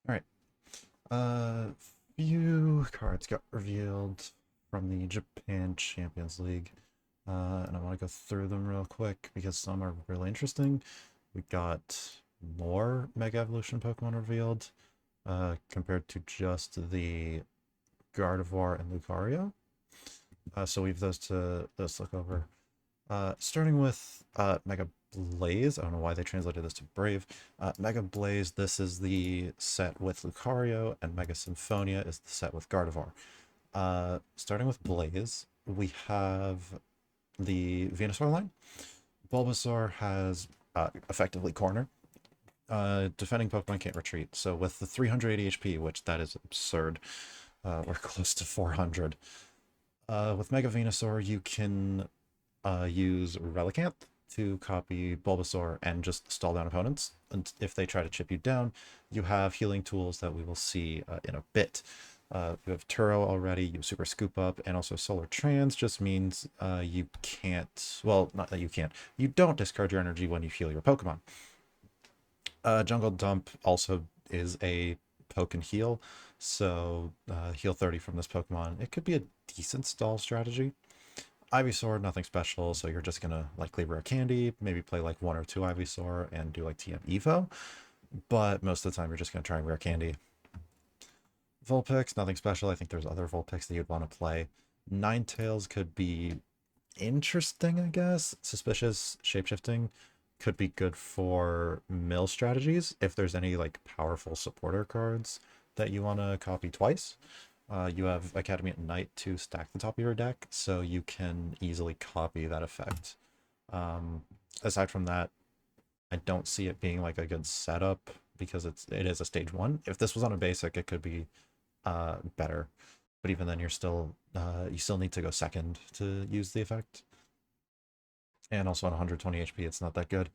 All right. Few cards got revealed from the Japan Champions League. And I want to go through them real quick because some are really interesting. We got more Mega Evolution Pokemon revealed compared to just the Gardevoir and Lucario. So we have those to look over. Starting with Mega Blaze. I don't know why they translated this to Brave. Mega Blaze, this is the set with Lucario, and Mega Symphonia is the set with Gardevoir. Starting with Blaze, we have the Venusaur line. Bulbasaur has effectively Corner. Defending Pokemon can't retreat. So with the 380 HP, which that is absurd, we're close to 400. With Mega Venusaur, you can use Relicanth to copy Bulbasaur and just stall down opponents. And if they try to chip you down, you have healing tools that we will see in a bit. You have Turo already, you have Super Scoop Up, and also Solar Trans just means you can't, well, not that you can't, you don't discard your energy when you heal your Pokemon. Jungle Dump also is a poke and heal, so heal 30 from this Pokemon. It could be a decent stall strategy. Ivysaur, nothing special, so you're just gonna likely rare candy, maybe play like one or two Ivysaur and do like TM Evo, but most of the time you're just gonna try and rare candy. Vulpix, nothing special. I think there's other Vulpix that you'd want to play. Ninetales could be interesting, I guess. Suspicious Shapeshifting could be good for mill strategies if there's any like powerful supporter cards that you want to copy twice. You have Academy at Night to stack the top of your deck, so you can easily copy that effect. Um, Aside from that, I don't see it being like a good setup because it is a stage one. If this was on a basic, it could be better, but even then, you still need to go second to use the effect. And also on 120 HP, it's not that good.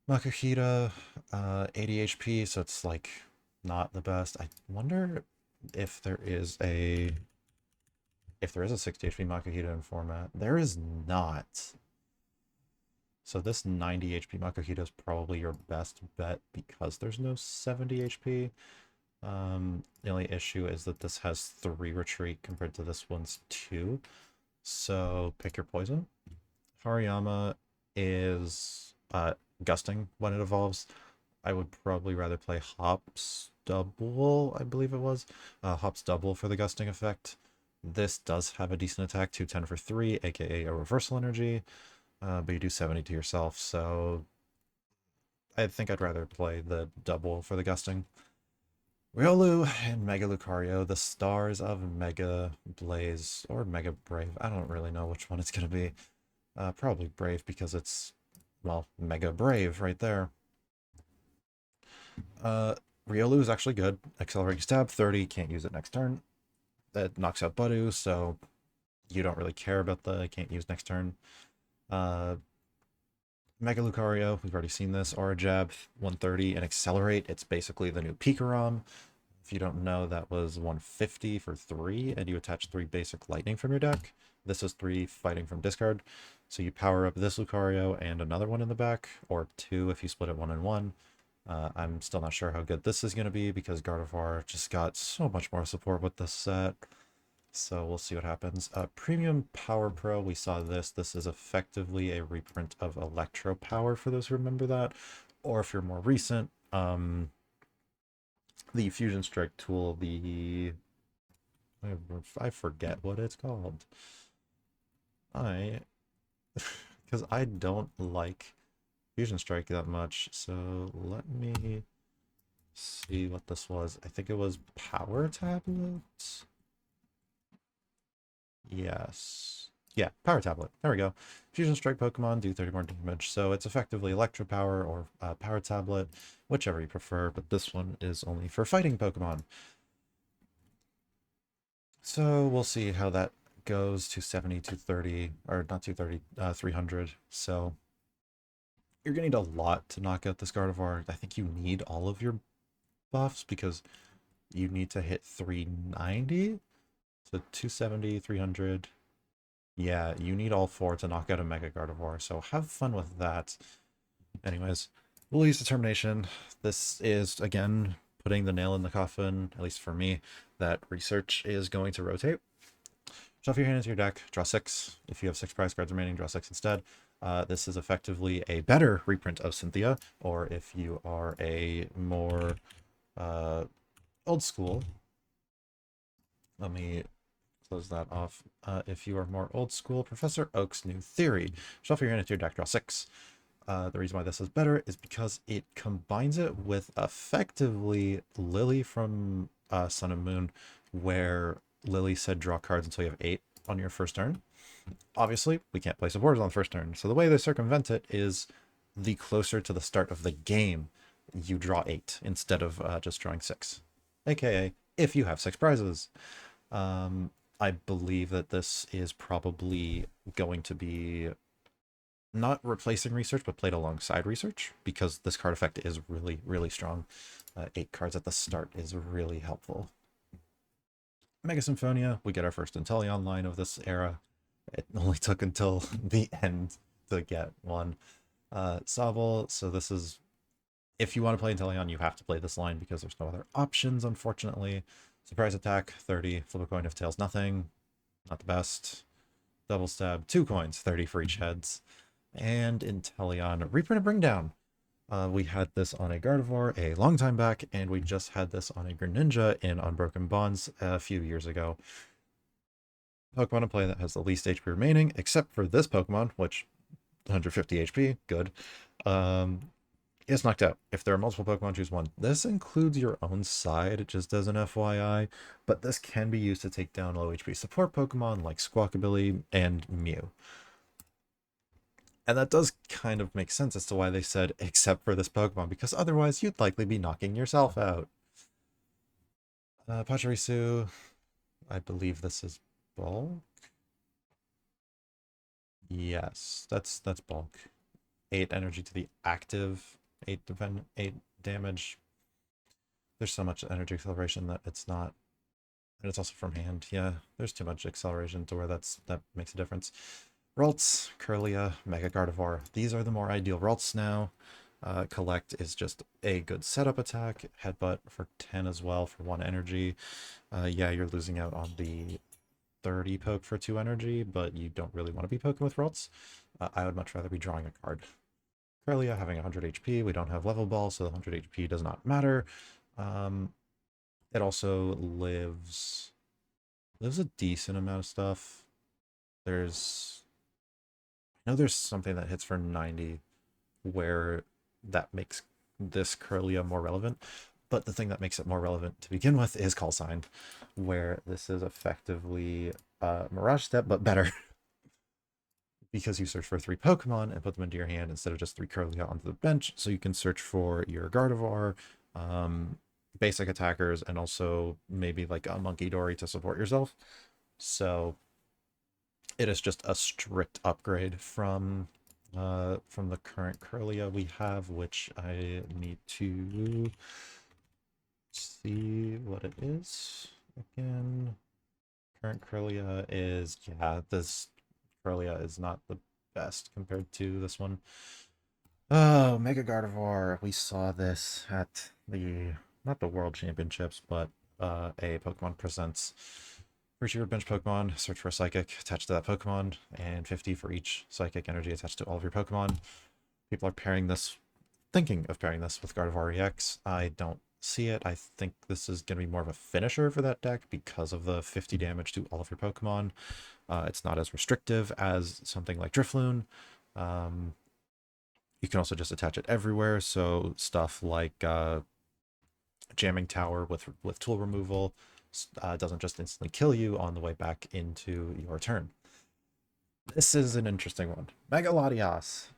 Makuhita, 80 HP, so it's like not the best. I wonder if there is a 60 HP Makuhita in format. There is not. So this 90 HP Makuhita is probably your best bet because there's no 70 HP. The only issue is that this has 3 retreat compared to this one's 2. So pick your poison. Hariyama is gusting when it evolves. I would probably rather play Hops Double, I believe it was. Hops Double for the gusting effect. This does have a decent attack, 210 for 3, aka a reversal energy, but you do 70 to yourself, so I think I'd rather play the double for the gusting. Riolu and Mega Lucario, the stars of Mega Blaze or Mega Brave. I don't really know which one it's going to be. Probably Brave because it's, well, Mega Brave right there. Riolu is actually good. Accelerating Stab, 30, can't use it next turn. That knocks out Budu, so you don't really care about the can't use next turn. Mega Lucario, we've already seen this. Aura Jab, 130, and Accelerate. It's basically the new Pikarom. If you don't know, that was 150 for 3, and you attach 3 basic lightning from your deck. This is 3 fighting from discard. So you power up this Lucario and another one in the back, or 2 if you split it 1 and 1. I'm still not sure how good this is going to be because Gardevoir just got so much more support with this set. So we'll see what happens. Premium Power Pro, we saw this. This is effectively a reprint of Electro Power for those who remember that. Or if you're more recent, the Fusion Strike tool, I forget what it's called. Because I don't like Fusion Strike that much, so let me see what this was. I think it was Power Tablet? Yes. Yeah, Power Tablet. There we go. Fusion Strike Pokemon do 30 more damage, so it's effectively Electro Power or Power Tablet, whichever you prefer, but this one is only for fighting Pokemon. So we'll see how that goes. 270, 230, or not 230, 300. So you're going to need a lot to knock out this Gardevoir. I think you need all of your buffs because you need to hit 390. So 270, 300. Yeah, you need all 4 to knock out a Mega Gardevoir, so have fun with that. Anyways, we'll use Determination. This is, again, putting the nail in the coffin, at least for me, that research is going to rotate. Shuffle your hand into your deck, draw 6. If you have 6 prize cards remaining, draw 6 instead. This is effectively a better reprint of Cynthia, or if you are a more old school, let me close that off. If you are more old school, Professor Oak's New Theory. Shuffle your hand into your deck, draw 6. The reason why this is better is because it combines it with effectively Lily from Sun and Moon, where Lily said draw cards until you have 8 on your first turn. Obviously, we can't play supporters on the first turn, so the way they circumvent it is the closer to the start of the game, you draw 8 instead of just drawing 6. AKA, if you have 6 prizes. I believe that this is probably going to be not replacing research, but played alongside research, because this card effect is really, really strong. 8 cards at the start is really helpful. Mega Symphonia, we get our first Inteleon line of this era. It only took until the end to get one. Sobble, so this is, if you want to play Inteleon, you have to play this line because there's no other options, unfortunately. Surprise attack, 30. Flip a coin if tails nothing. Not the best. Double stab, 2 coins, 30 for each heads. And Inteleon, reprint and bring down. We had this on a Gardevoir a long time back, and we just had this on a Greninja in Unbroken Bonds a few years ago. Pokemon to play that has the least HP remaining, except for this Pokemon, which 150 HP, good, is knocked out. If there are multiple Pokemon, choose one. This includes your own side, just as an FYI, but this can be used to take down low HP support Pokemon like Squawkabilly and Mew. And that does kind of make sense as to why they said, except for this Pokemon, because otherwise you'd likely be knocking yourself out. Pachirisu, I believe this is bulk. Yes, that's bulk. 8 energy to the active, 8 damage. There's so much energy acceleration that it's not, and it's also from hand. Yeah, there's too much acceleration to where that makes a difference. Ralts, Curlia, Mega Gardevoir. These are the more ideal Ralts now. Collect is just a good setup attack. Headbutt for 10 as well for 1 energy. Yeah, you're losing out on the 30 poke for 2 energy, but you don't really want to be poking with Ralts. I would much rather be drawing a card. Curlia having 100 HP. We don't have level ball, so the 100 HP does not matter. It also lives a decent amount of stuff. I know there's something that hits for 90 where that makes this Curlia more relevant, but the thing that makes it more relevant to begin with is Call Sign, where this is effectively Mirage Step, but better. Because you search for 3 Pokemon and put them into your hand instead of just 3 Curlia onto the bench, so you can search for your Gardevoir, basic attackers, and also maybe like a Monkey Dory to support yourself. So it is just a strict upgrade from the current Curlia we have, which I need to see what it is again. Current Curlia is, yeah, this Curlia is not the best compared to this one. Oh, Mega Gardevoir. We saw this at not the World Championships, but a Pokemon Presents. Reach your bench Pokemon, search for a Psychic attached to that Pokemon, and 50 for each Psychic energy attached to all of your Pokemon. People are thinking of pairing this with Gardevoir EX. I don't see it. I think this is going to be more of a finisher for that deck because of the 50 damage to all of your Pokemon. It's not as restrictive as something like Drifloon. You can also just attach it everywhere, so stuff like Jamming Tower with tool removal doesn't just instantly kill you on the way back into your turn. This is an interesting one. Mega Latias.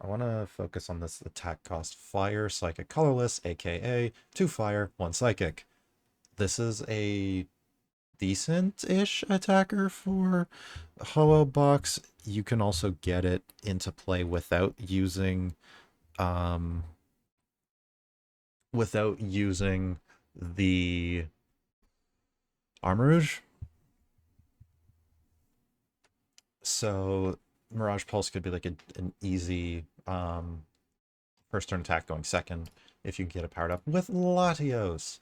I want to focus on this attack cost. Fire, Psychic, Colorless, aka 2 Fire, 1 Psychic. This is a decent-ish attacker for Ho-Oh Box. You can also get it into play without using the Armarouge. So Mirage Pulse could be like an easy first turn attack going second. if you can get it powered up with Latios.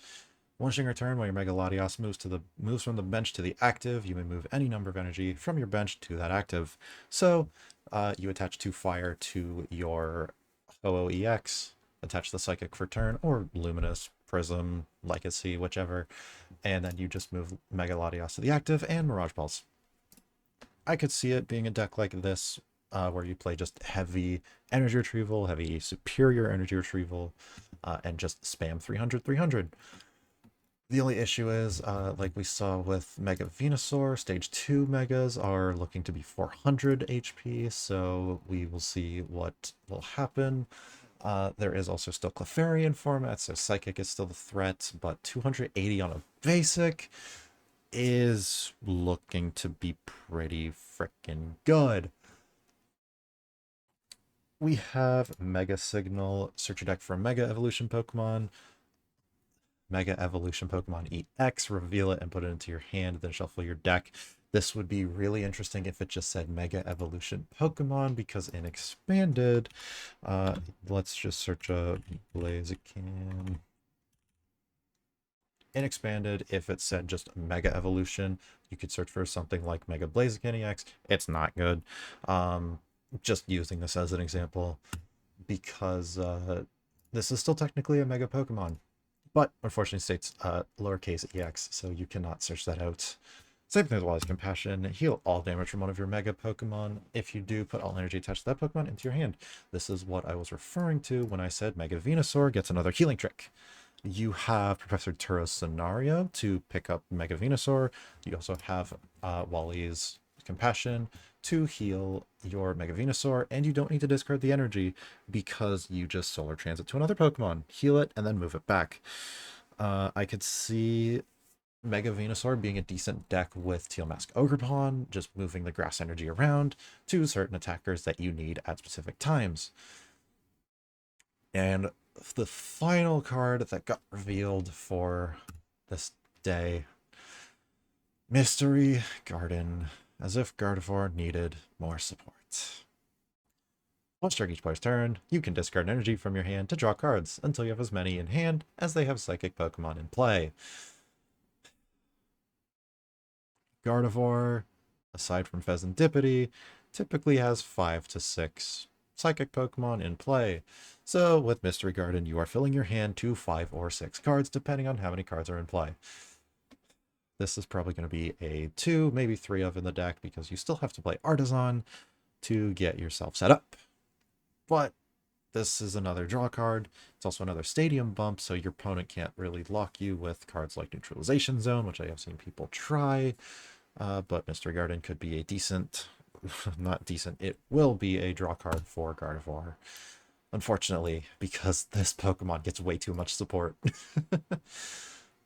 Launching your turn while your Mega Latios moves from the bench to the active, you may move any number of energy from your bench to that active. So you attach 2 fire to your OOEX, attach the Psychic for turn, or Luminous, Prism, Legacy, whichever, and then you just move Mega Latios to the active and Mirage Pulse. I could see it being a deck like this, where you play just heavy energy retrieval, heavy superior energy retrieval, and just spam 300, 300. The only issue is, like we saw with Mega Venusaur, stage 2 Megas are looking to be 400 HP, so we will see what will happen. There is also still Clefairy format, so Psychic is still the threat, but 280 on a basic is looking to be pretty freaking good. We have Mega Signal, search your deck for a Mega Evolution Pokemon. Mega Evolution Pokemon EX, reveal it and put it into your hand, then shuffle your deck. This would be really interesting if it just said Mega Evolution Pokemon, because in Expanded, let's just search a Blaziken. In Expanded, if it said just Mega Evolution, you could search for something like Mega Blaziken EX. It's not good. Just using this as an example, because this is still technically a Mega Pokemon, but unfortunately states lowercase ex, so you cannot search that out. Same thing with Wise Compassion. Heal all damage from one of your Mega Pokemon. If you do, put all energy attached to that Pokemon into your hand. This is what I was referring to when I said Mega Venusaur gets another healing trick. You have Professor Turo's Scenario to pick up Mega Venusaur. You also have Wally's Compassion to heal your Mega Venusaur, and you don't need to discard the energy because you just Solar Transit to another Pokemon, heal it, and then move it back. I could see Mega Venusaur being a decent deck with Teal Mask Ogerpon, just moving the grass energy around to certain attackers that you need at specific times. And the final card that got revealed for this day, Mystery Garden, as if Gardevoir needed more support. Once during each player's turn, you can discard energy from your hand to draw cards until you have as many in hand as they have Psychic Pokemon in play. Gardevoir, aside from Pheasantipity, typically has 5 to 6 Psychic Pokemon in play. So with Mystery Garden, you are filling your hand to 5 or 6 cards, depending on how many cards are in play. This is probably going to be a 2, maybe 3 of in the deck, because you still have to play Artisan to get yourself set up. But this is another draw card. It's also another stadium bump, so your opponent can't really lock you with cards like Neutralization Zone, which I have seen people try. But Mystery Garden could be a decent, not decent, it will be a draw card for Gardevoir. Unfortunately, because this Pokemon gets way too much support.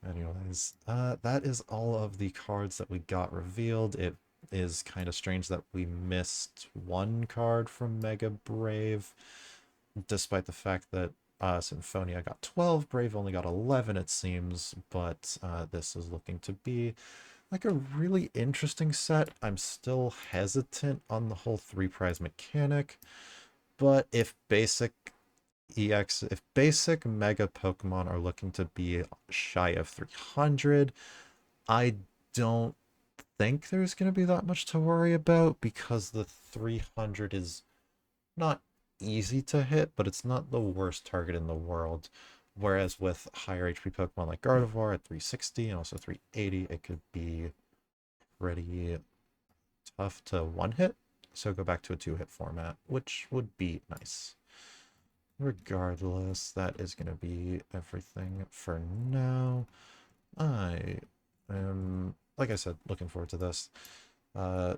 Anyways, that is all of the cards that we got revealed. It is kind of strange that we missed one card from Mega Brave, despite the fact that Symphonia got 12, Brave only got 11, it seems, but this is looking to be like a really interesting set. I'm still hesitant on the whole 3 prize mechanic, but if basic Mega Pokemon are looking to be shy of 300, I don't think there's going to be that much to worry about, because the 300 is not easy to hit, but it's not the worst target in the world. Whereas with higher HP Pokemon like Gardevoir at 360 and also 380, it could be pretty tough to one hit. So go back to a 2-hit format, which would be nice. Regardless, that is going to be everything for now. I am, like I said, looking forward to this.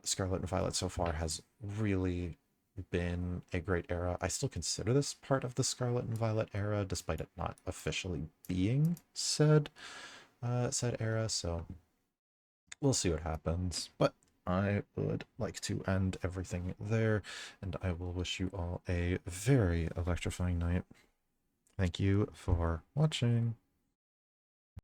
Scarlet and Violet so far has really been a great era. I still consider this part of the Scarlet and Violet era, despite it not officially being said era, so we'll see what happens. But I would like to end everything there, and I will wish you all a very electrifying night. Thank you for watching.